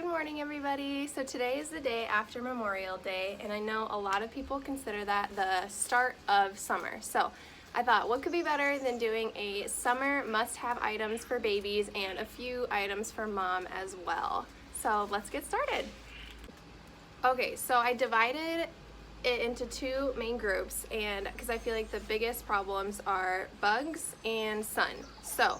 Good morning, everybody. So today is the day after Memorial Day, and I know a lot of people consider that the start of summer. So I thought, what could be better than doing a summer must-have items for babies and a few items for mom as well. So let's get started. Okay, so I divided it into two main groups, and because I feel like the biggest problems are bugs and sun. So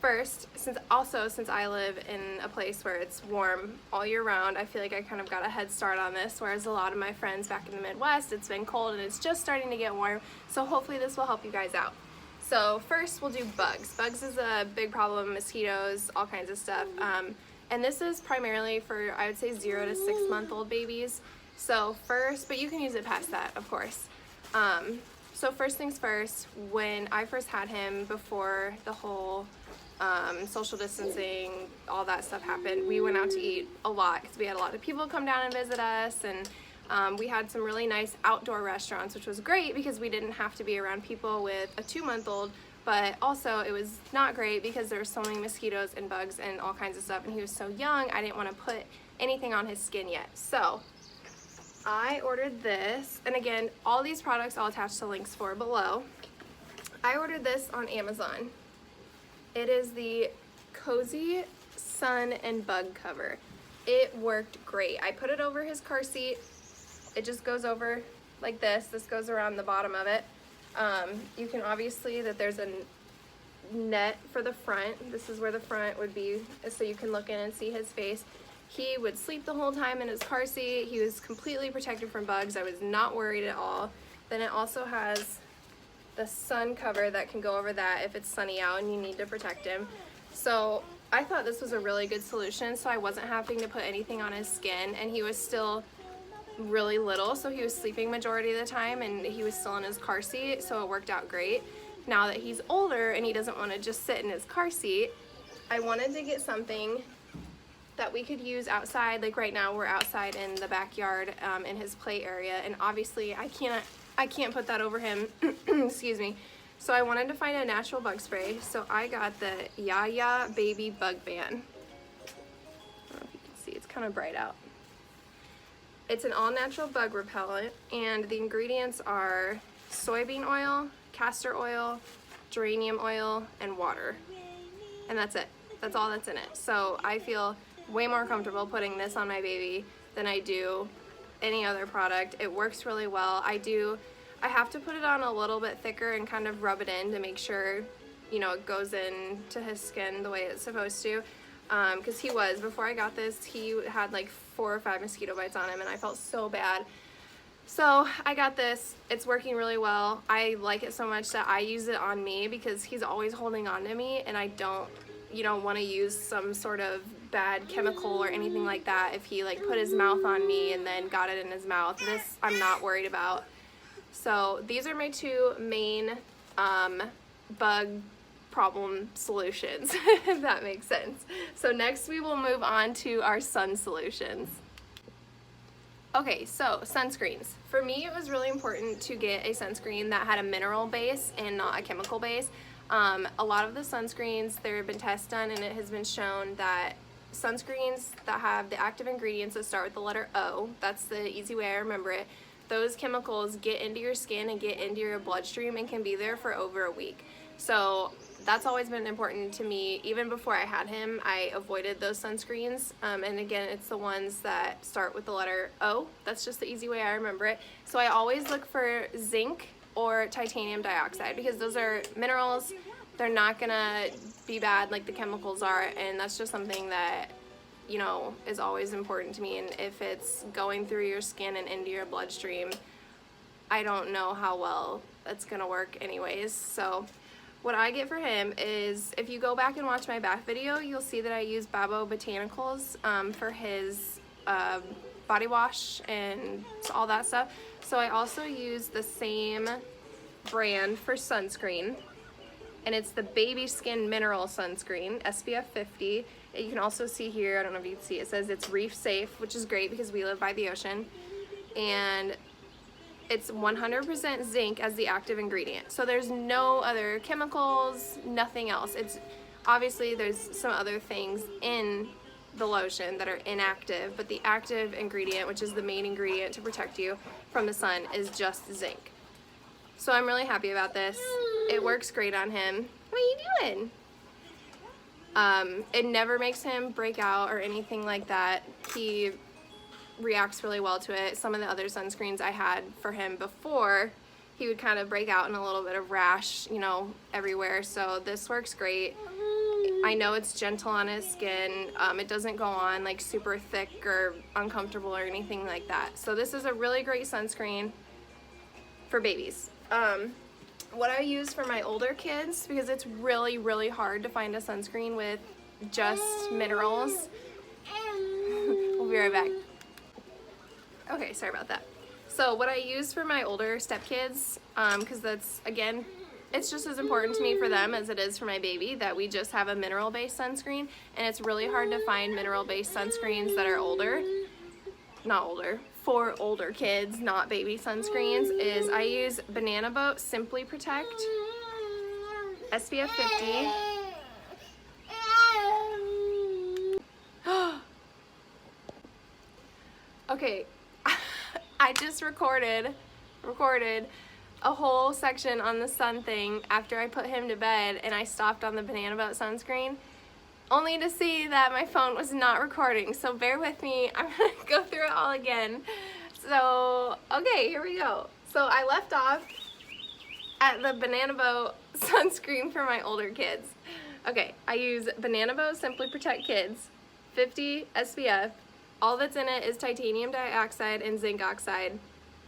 first, since I live in a place where it's warm all year round, I feel like I kind of got a head start on this, whereas a lot of my friends back in the Midwest, it's been cold and it's just starting to get warm, so hopefully this will help you guys out. So first we'll do bugs. Bugs is a big problem, mosquitoes, all kinds of stuff. And this is primarily for, I would say, 0 to 6 month old babies. So first, but you can use it past that, of course. So first things first, when I first had him, before the whole social distancing, all that stuff happened, we went out to eat a lot because we had a lot of people come down and visit us, and we had some really nice outdoor restaurants, which was great because we didn't have to be around people with a 2-month-old, but also it was not great because there were so many mosquitoes and bugs and all kinds of stuff, and he was so young, I didn't want to put anything on his skin yet. So I ordered this, and again, all these products I'll attach the links for below. I ordered this on Amazon. It is the Cozy Sun and Bug Cover. It worked great. I put it over his car seat. It just goes over like this. This goes around the bottom of it. You can obviously, there's a net for the front. This is where the front would be, so you can look in and see his face. He would sleep the whole time in his car seat. He was completely protected from bugs. I was not worried at all. Then it also has the sun cover that can go over that if it's sunny out and you need to protect him. So I thought this was a really good solution, so I wasn't having to put anything on his skin, and he was still really little, so he was sleeping majority of the time and he was still in his car seat, so it worked out great. Now that he's older and he doesn't want to just sit in his car seat, I wanted to get something that we could use outside. Like right now we're outside in the backyard in his play area, and obviously I can't put that over him. Excuse me. So I wanted to find a natural bug spray, so I got the Yaya Baby Bug Ban. I don't know if you can see, it's kind of bright out. It's an all-natural bug repellent, and the ingredients are soybean oil, castor oil, geranium oil, and water. And that's it. That's all that's in it. So I feel way more comfortable putting this on my baby than I do any other product. It works really well. I have to put it on a little bit thicker and kind of rub it in to make sure, you know, it goes into his skin the way it's supposed to. Because before I got this, he had like 4 or 5 mosquito bites on him, and I felt so bad. So I got this. It's working really well. I like it so much that I use it on me because he's always holding on to me, and I don't, want to use some sort of bad chemical or anything like that. If he like put his mouth on me and then got it in his mouth, this I'm not worried about. So these are my two main bug problem solutions, if that makes sense. So next we will move on to our sun solutions. Okay, so sunscreens. For me, it was really important to get a sunscreen that had a mineral base and not a chemical base. A lot of the sunscreens, there have been tests done, and it has been shown that sunscreens that have the active ingredients that start with the letter O, that's the easy way I remember it, those chemicals get into your skin and get into your bloodstream and can be there for over a week. So that's always been important to me. Even before I had him, I avoided those sunscreens. And again, it's the ones that start with the letter O. That's just the easy way I remember it. So I always look for zinc or titanium dioxide because those are minerals. They're not gonna be bad like the chemicals are, and that's just something that is always important to me. And if it's going through your skin and into your bloodstream, I don't know how well it's gonna work anyways. So what I get for him is, if you go back and watch my back video, you'll see that I use Babo Botanicals for his body wash and all that stuff. So I also use the same brand for sunscreen, and it's the Baby Skin Mineral Sunscreen, SPF 50. You can also see here, I don't know if you can see, it says it's reef safe, which is great because we live by the ocean. And it's 100% zinc as the active ingredient. So there's no other chemicals, nothing else. It's obviously there's some other things in the lotion that are inactive, but the active ingredient, which is the main ingredient to protect you from the sun, is just zinc. So I'm really happy about this. It works great on him. What are you doing? It never makes him break out or anything like that. He reacts really well to it. Some of the other sunscreens I had for him before, he would kind of break out in a little bit of rash, you know, everywhere. So this works great. I know it's gentle on his skin. It doesn't go on like super thick or uncomfortable or anything like that. So this is a really great sunscreen for babies. What I use for my older kids, because it's really, really hard to find a sunscreen with just minerals. We'll be right back. Okay, sorry about that. So what I use for my older stepkids, because that's, again, it's just as important to me for them as it is for my baby, that we just have a mineral-based sunscreen, and it's really hard to find mineral-based sunscreens that are for older kids, not baby sunscreens, is I use Banana Boat Simply Protect SPF 50. Okay, I just recorded a whole section on the sun thing after I put him to bed, and I stopped on the Banana Boat sunscreen, only to see that my phone was not recording. So bear with me, I'm gonna go through it all again. So, okay, here we go. So I left off at the Banana Boat sunscreen for my older kids. Okay, I use Banana Boat Simply Protect Kids, 50 SPF. All that's in it is titanium dioxide and zinc oxide.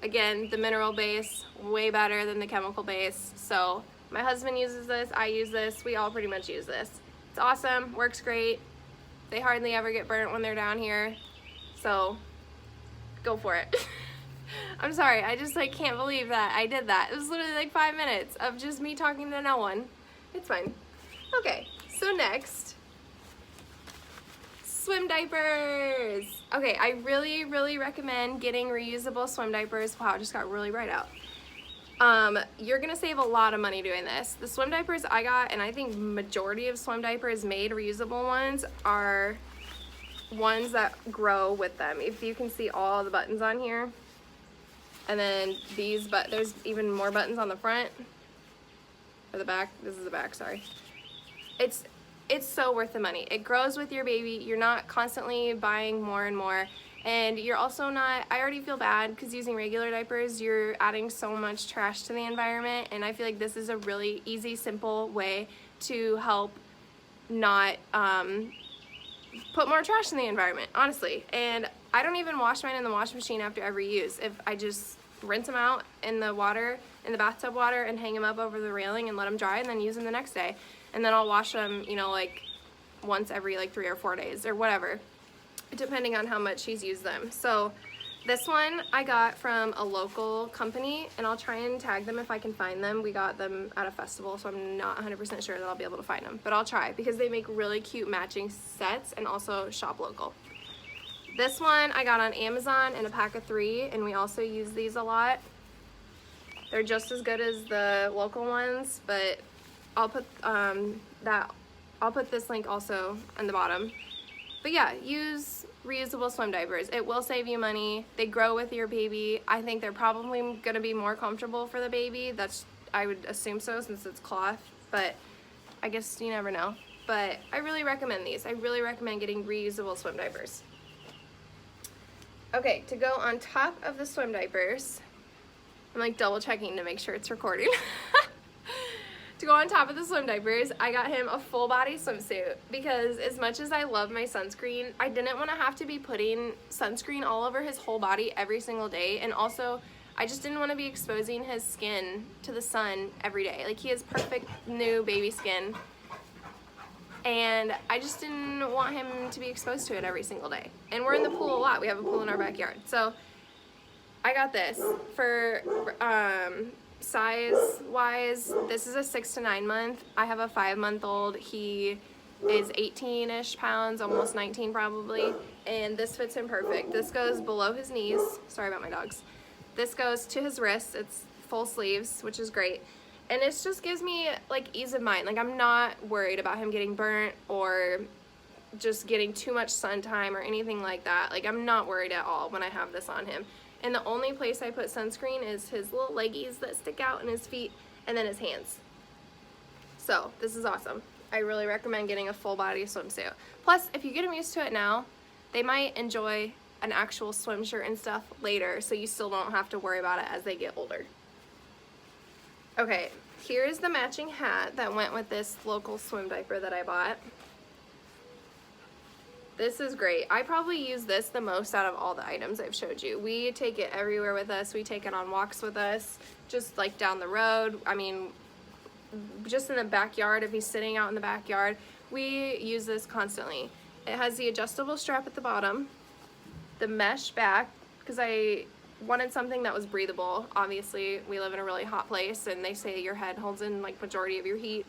Again, the mineral base, way better than the chemical base. So my husband uses this, I use this, we all pretty much use this. It's awesome, works great. They hardly ever get burnt when they're down here. So go for it. I'm sorry, I just like can't believe that I did that. It was literally like 5 minutes of just me talking to no one. It's fine. Okay, so next, swim diapers. Okay, I really, really recommend getting reusable swim diapers. Wow, it just got really bright out. You're gonna save a lot of money doing this. The swim diapers I got, and I think majority of swim diapers made, reusable ones, are ones that grow with them. If you can see all the buttons on here, and then these, but there's even more buttons on the front or the back. This is the back, sorry. It's so worth the money. It grows with your baby. You're not constantly buying more and more. And you're also not, I already feel bad because using regular diapers, you're adding so much trash to the environment. And I feel like this is a really easy, simple way to help not put more trash in the environment, honestly. And I don't even wash mine in the washing machine after every use. If I just rinse them out in the water, in the bathtub water, and hang them up over the railing and let them dry, and then use them the next day. And then I'll wash them, you know, like once every like 3 or 4 days or whatever, depending on how much he's used them. So this one I got from a local company, and I'll try and tag them if I can find them. We got them at a festival, so I'm not 100% sure that I'll be able to find them, but I'll try because they make really cute matching sets, and also shop local. This one I got on Amazon in a pack of 3, and we also use these a lot. They're just as good as the local ones, but I'll put I'll put this link also on the bottom. But yeah, use reusable swim diapers. It will save you money. They grow with your baby. I think they're probably gonna be more comfortable for the baby. I would assume so since it's cloth, but I guess you never know. But I really recommend these. I really recommend getting reusable swim diapers. Okay, to go on top of the swim diapers, I'm like double checking to make sure it's recording. To go on top of the swim diapers, I got him a full body swimsuit because as much as I love my sunscreen, I didn't want to have to be putting sunscreen all over his whole body every single day. And also, I just didn't want to be exposing his skin to the sun every day. Like, he has perfect new baby skin, and I just didn't want him to be exposed to it every single day. And we're in the pool a lot. We have a pool in our backyard. So I got this for size wise. This is a 6 to 9 month. I have a 5-month-old. He is 18-ish pounds, almost 19 probably, and this fits him perfect. This goes below his knees. Sorry about my dogs. This goes to his wrists. It's full sleeves, which is great. And it just gives me like ease of mind. Like, I'm not worried about him getting burnt or just getting too much sun time or anything like that. Like, I'm not worried at all when I have this on him. And the only place I put sunscreen is his little leggies that stick out in his feet, and then his hands. So this is awesome. I really recommend getting a full body swimsuit. Plus, if you get them used to it now, they might enjoy an actual swim shirt and stuff later, so you still don't have to worry about it as they get older. Okay, here's the matching hat that went with this local swim diaper that I bought. This is great. I probably use this the most out of all the items I've showed you. We take it everywhere with us. We take it on walks with us, just like down the road. I mean, just in the backyard, if he's sitting out in the backyard, we use this constantly. It has the adjustable strap at the bottom, the mesh back, because I wanted something that was breathable. Obviously, we live in a really hot place, and they say your head holds in like majority of your heat.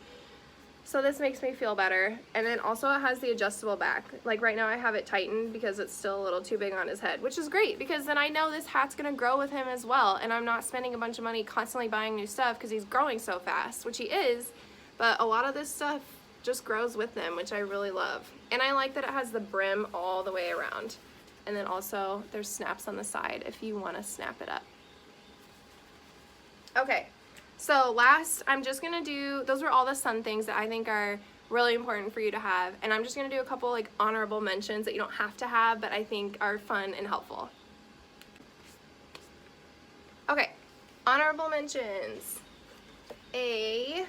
So this makes me feel better. And then also it has the adjustable back. Like right now I have it tightened because it's still a little too big on his head, which is great because then I know this hat's gonna grow with him as well, and I'm not spending a bunch of money constantly buying new stuff because he's growing so fast, which he is, but a lot of this stuff just grows with him, which I really love. And I like that it has the brim all the way around. And then also there's snaps on the side if you wanna snap it up. Okay. So last, I'm just gonna do, those are all the sun things that I think are really important for you to have, and I'm just gonna do a couple like honorable mentions that you don't have to have, but I think are fun and helpful. Okay, honorable mentions. A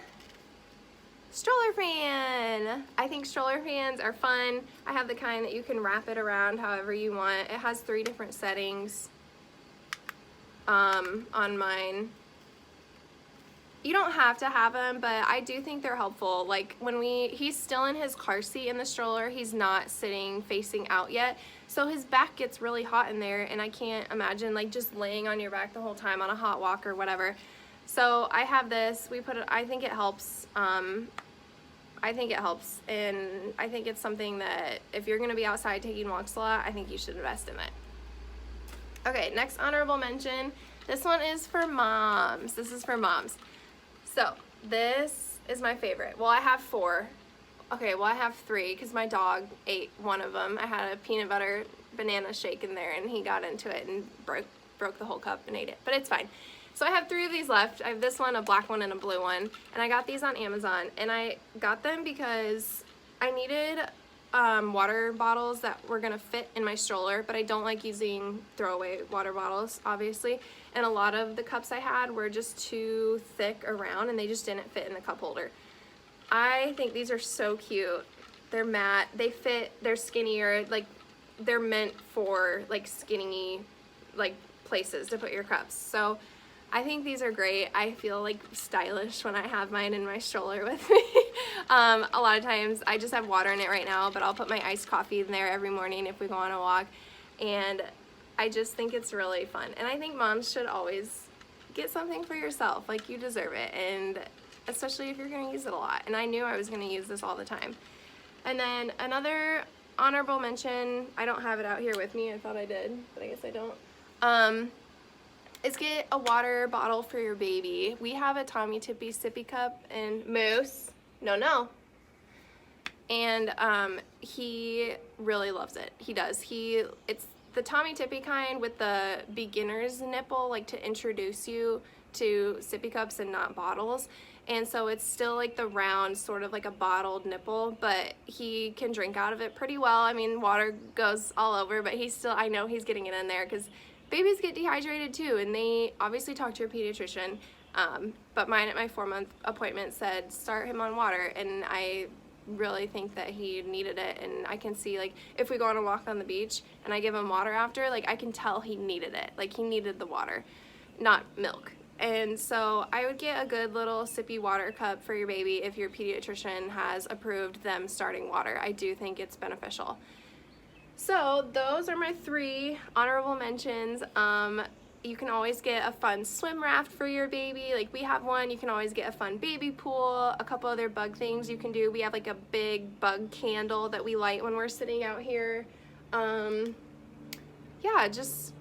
stroller fan. I think stroller fans are fun. I have the kind that you can wrap it around however you want. It has 3 different settings on mine. You don't have to have them, but I do think they're helpful. Like when he's still in his car seat in the stroller, he's not sitting facing out yet. So his back gets really hot in there, and I can't imagine like just laying on your back the whole time on a hot walk or whatever. So I have this, we put it, I think it helps. I think it helps, and I think it's something that if you're gonna be outside taking walks a lot, I think you should invest in it. Okay, next honorable mention. This one is for moms. This is for moms. So this is my favorite. Well, I have 4. Okay, well I have 3 because my dog ate one of them. I had a peanut butter banana shake in there, and he got into it and broke the whole cup and ate it, but it's fine. So I have 3 of these left. I have this one, a black one, and a blue one, and I got these on Amazon, and I got them because I needed water bottles that were gonna fit in my stroller, but I don't like using throwaway water bottles, obviously, and a lot of the cups I had were just too thick around, and they just didn't fit in the cup holder. I think these are so cute. They're matte, they fit, they're skinnier, like they're meant for like skinny like places to put your cups. So I think these are great. I feel like stylish when I have mine in my stroller with me. A lot of times I just have water in it right now, but I'll put my iced coffee in there every morning if we go on a walk, and I just think it's really fun. And I think moms should always get something for yourself, like you deserve it, and especially if you're gonna use it a lot. And I knew I was gonna use this all the time. And then another honorable mention, I don't have it out here with me, I thought I did, but I guess I don't. Is get a water bottle for your baby. We have a Tommee Tippee sippy cup and Moose, no. And he really loves it. He does. It's the Tommee Tippee kind with the beginner's nipple, like to introduce you to sippy cups and not bottles. And so it's still like the round, sort of like a bottled nipple, but he can drink out of it pretty well. I mean, water goes all over, but I know he's getting it in there because babies get dehydrated too, and they obviously talk to your pediatrician, but mine at my 4-month appointment said start him on water, and I really think that he needed it. And I can see, like, if we go on a walk on the beach and I give him water after, like, I can tell he needed it. Like, he needed the water, not milk. And so I would get a good little sippy water cup for your baby if your pediatrician has approved them starting water. I do think it's beneficial. So those are my 3 honorable mentions. You can always get a fun swim raft for your baby. Like we have one. You can always get a fun baby pool, a couple other bug things you can do. We have like a big bug candle that we light when we're sitting out here. Yeah, just,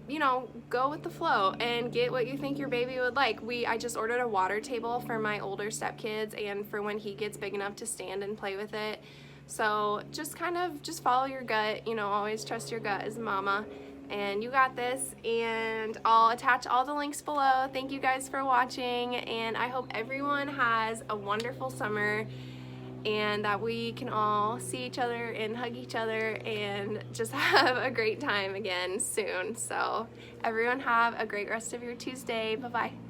you know, go with the flow and get what you think your baby would like. I just ordered a water table for my older stepkids and for when he gets big enough to stand and play with it. So just kind of just follow your gut, you know, always trust your gut as a mama, and you got this. And I'll attach all the links below. Thank you guys for watching, and I hope everyone has a wonderful summer and that we can all see each other and hug each other and just have a great time again soon. So everyone have a great rest of your Tuesday. Bye-bye.